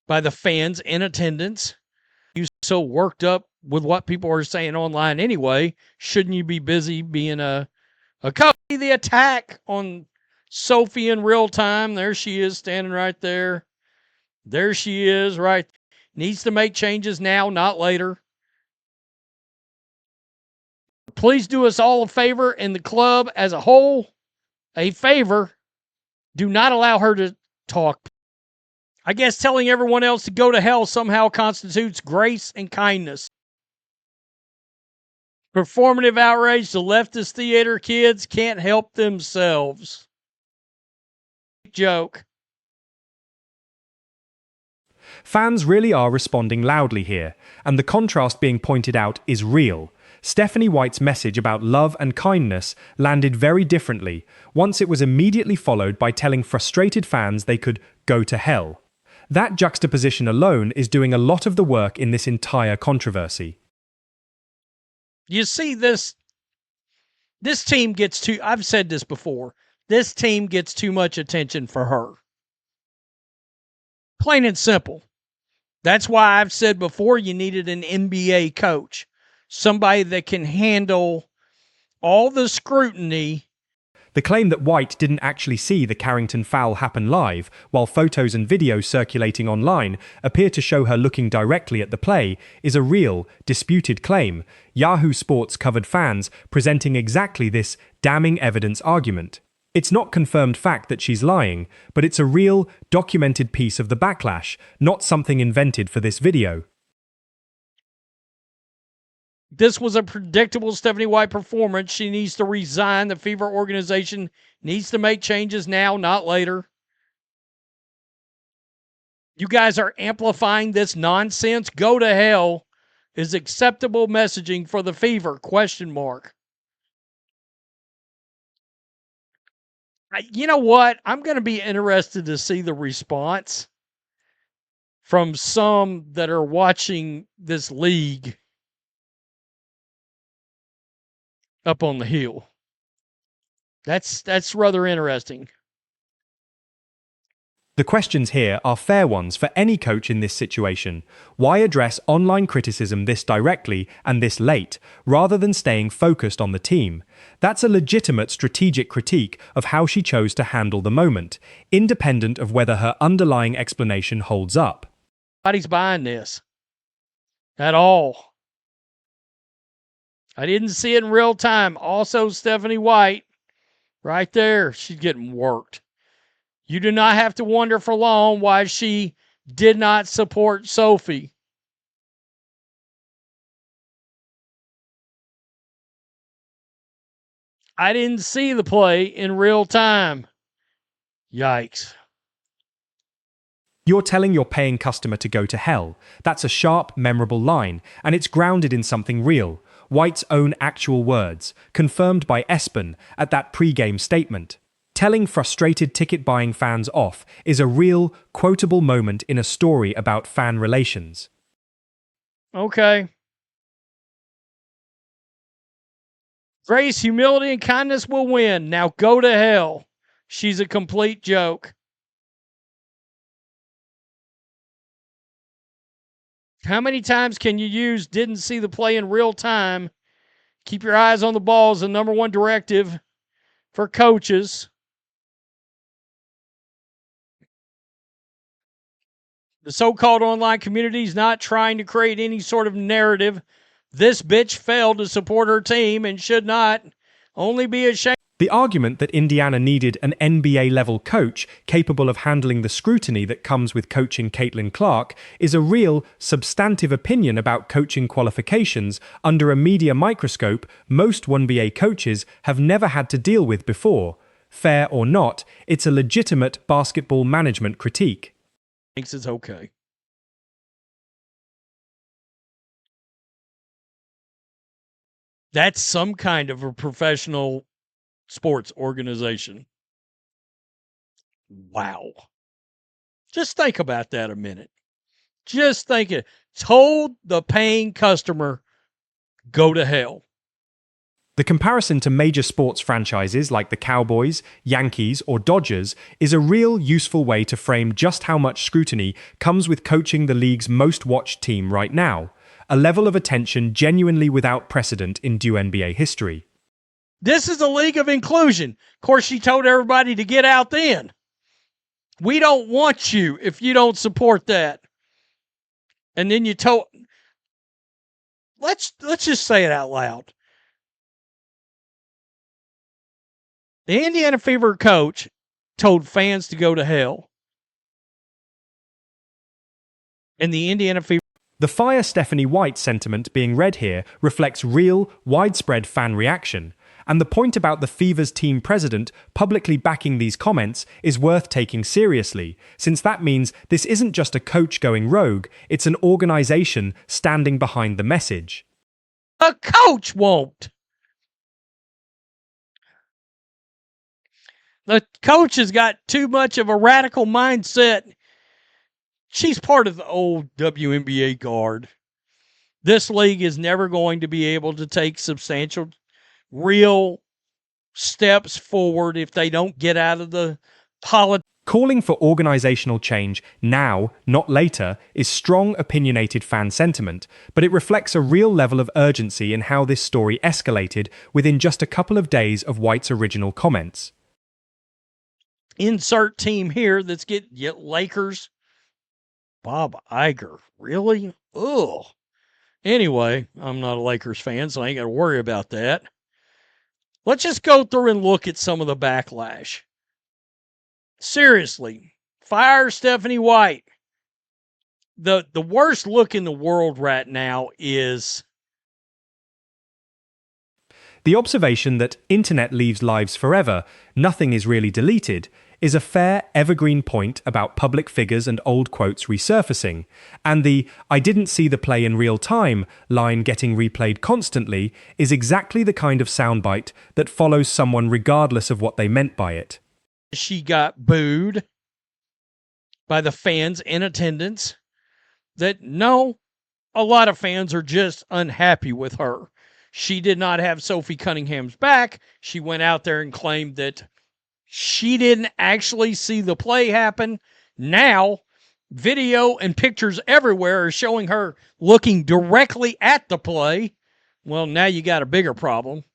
by the fans in attendance. You so worked up with what people are saying online anyway. Shouldn't you be busy being a coach? The attack on Sophie in real time. There she is standing right there. There she is, right. Needs to make changes now, not later. Please do us all a favor and the club as a whole a favor. Do not allow her to talk. I guess telling everyone else to go to hell somehow constitutes grace and kindness. Performative outrage, the leftist theater kids can't help themselves. Joke. Fans really are responding loudly here, and the contrast being pointed out is real. Stephanie White's message about love and kindness landed very differently, once it was immediately followed by telling frustrated fans they could go to hell. That juxtaposition alone is doing a lot of the work in this entire controversy. You see, this team gets too, I've said this before, this team gets too much attention for her. Plain and simple. That's why I've said before you needed an NBA coach. Somebody that can handle all the scrutiny. The claim that White didn't actually see the Carrington foul happen live, while photos and videos circulating online appear to show her looking directly at the play, is a real, disputed claim. Yahoo Sports covered fans presenting exactly this damning evidence argument. It's not confirmed fact that she's lying, but it's a real, documented piece of the backlash, not something invented for this video. This was a predictable Stephanie White performance. She needs to resign. The Fever organization needs to make changes now, not later. You guys are amplifying this nonsense. Go to hell is acceptable messaging for the Fever, ? You know what? I'm going to be interested to see the response from some that are watching this league up on the hill. That's rather interesting. The questions here are fair ones for any coach in this situation. Why address online criticism this directly and this late, rather than staying focused on the team? That's a legitimate strategic critique of how she chose to handle the moment, independent of whether her underlying explanation holds up. Nobody's buying this at all. I didn't see it in real time. Also, Stephanie White, right there, she's getting worked. You do not have to wonder for long why she did not support Sophie. I didn't see the play in real time. Yikes. You're telling your paying customer to go to hell. That's a sharp, memorable line, and it's grounded in something real. White's own actual words, confirmed by Espen at that pre-game statement. Telling frustrated ticket-buying fans off is a real, quotable moment in a story about fan relations. Okay. Grace, humility, and kindness will win. Now go to hell. She's a complete joke. How many times can you use didn't see the play in real time? Keep your eyes on the ball is the number one directive for coaches. The so-called online community is not trying to create any sort of narrative. This bitch failed to support her team and should not only be ashamed. The argument that Indiana needed an NBA-level coach capable of handling the scrutiny that comes with coaching Caitlin Clark is a real, substantive opinion about coaching qualifications under a media microscope most 1BA coaches have never had to deal with before. Fair or not, it's a legitimate basketball management critique. Thinks it's okay. That's some kind of a professional sports organization. Wow. Just think about that a minute. Just think it. Told the paying customer, go to hell. The comparison to major sports franchises like the Cowboys, Yankees, or Dodgers is a real useful way to frame just how much scrutiny comes with coaching the league's most watched team right now, a level of attention genuinely without precedent in WNBA history. This is a league of inclusion. Of course, she told everybody to get out then. We don't want you if you don't support that. And then you told... Let's just say it out loud. The Indiana Fever coach told fans to go to hell. And the Indiana Fever... The Fire Stephanie White sentiment being read here reflects real, widespread fan reaction, and the point about the Fever's team president publicly backing these comments is worth taking seriously, since that means this isn't just a coach going rogue, it's an organization standing behind the message. A coach won't. The coach has got too much of a radical mindset. She's part of the old WNBA guard. This league is never going to be able to take substantial, real steps forward if they don't get out of the politics. Calling for organizational change now, not later, is strong opinionated fan sentiment, but it reflects a real level of urgency in how this story escalated within just a couple of days of White's original comments. Insert team here that's get Lakers. Bob Iger. Really? Ugh. Anyway, I'm not a Lakers fan, so I ain't got to worry about that. Let's just go through and look at some of the backlash. Seriously, fire Stephanie White. The worst look in the world right now is the observation that internet leaves lives forever, nothing is really deleted, is a fair, evergreen point about public figures and old quotes resurfacing, and the "I didn't see the play in real time" line getting replayed constantly is exactly the kind of soundbite that follows someone regardless of what they meant by it. She got booed by the fans in attendance. That no, a lot of fans are just unhappy with her. She did not have Sophie Cunningham's back. She went out there and claimed that she didn't actually see the play happen. Now, video and pictures everywhere are showing her looking directly at the play. Well, now you got a bigger problem.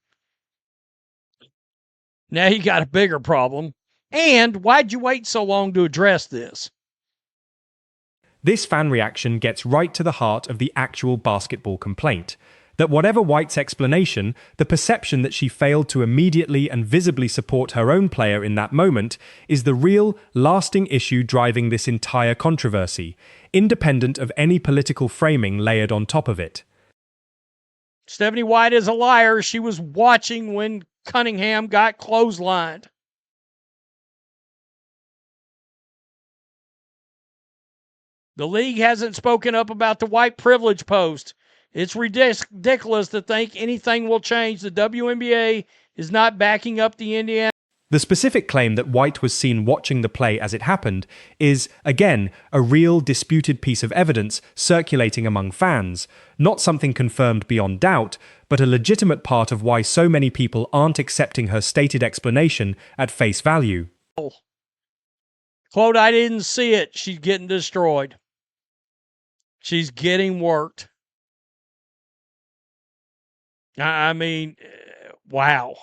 Now you got a bigger problem. And why'd you wait so long to address this? This fan reaction gets right to the heart of the actual basketball complaint. That whatever White's explanation, the perception that she failed to immediately and visibly support her own player in that moment is the real, lasting issue driving this entire controversy, independent of any political framing layered on top of it. Stephanie White is a liar. She was watching when Cunningham got clotheslined. The league hasn't spoken up about the white privilege post. It's ridiculous to think anything will change. The WNBA is not backing up the Indiana. The specific claim that White was seen watching the play as it happened is, again, a real disputed piece of evidence circulating among fans, not something confirmed beyond doubt, but a legitimate part of why so many people aren't accepting her stated explanation at face value. Quote, "I didn't see it." She's getting destroyed. She's getting worked. I mean, wow.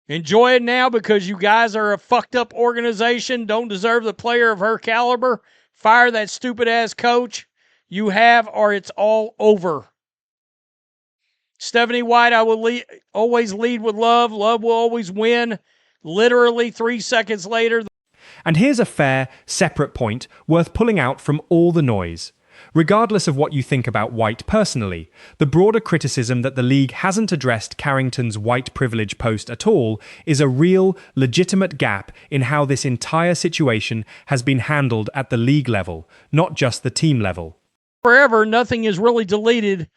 Enjoy it now because you guys are a fucked up organization, don't deserve the player of her caliber. Fire that stupid ass coach you have or it's all over. Stephanie White, I will always lead with love. Love will always win. Literally 3 seconds later. And here's a fair, separate point worth pulling out from all the noise. Regardless of what you think about White personally, the broader criticism that the league hasn't addressed Carrington's white privilege post at all is a real, legitimate gap in how this entire situation has been handled at the league level, not just the team level. Forever, nothing is really deleted.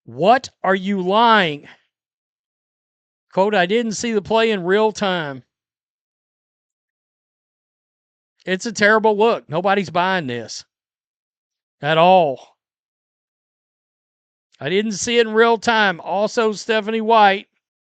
What are you lying? Quote, "I didn't see the play in real time." It's a terrible look. Nobody's buying this at all. I didn't see it in real time. Also, Stephanie White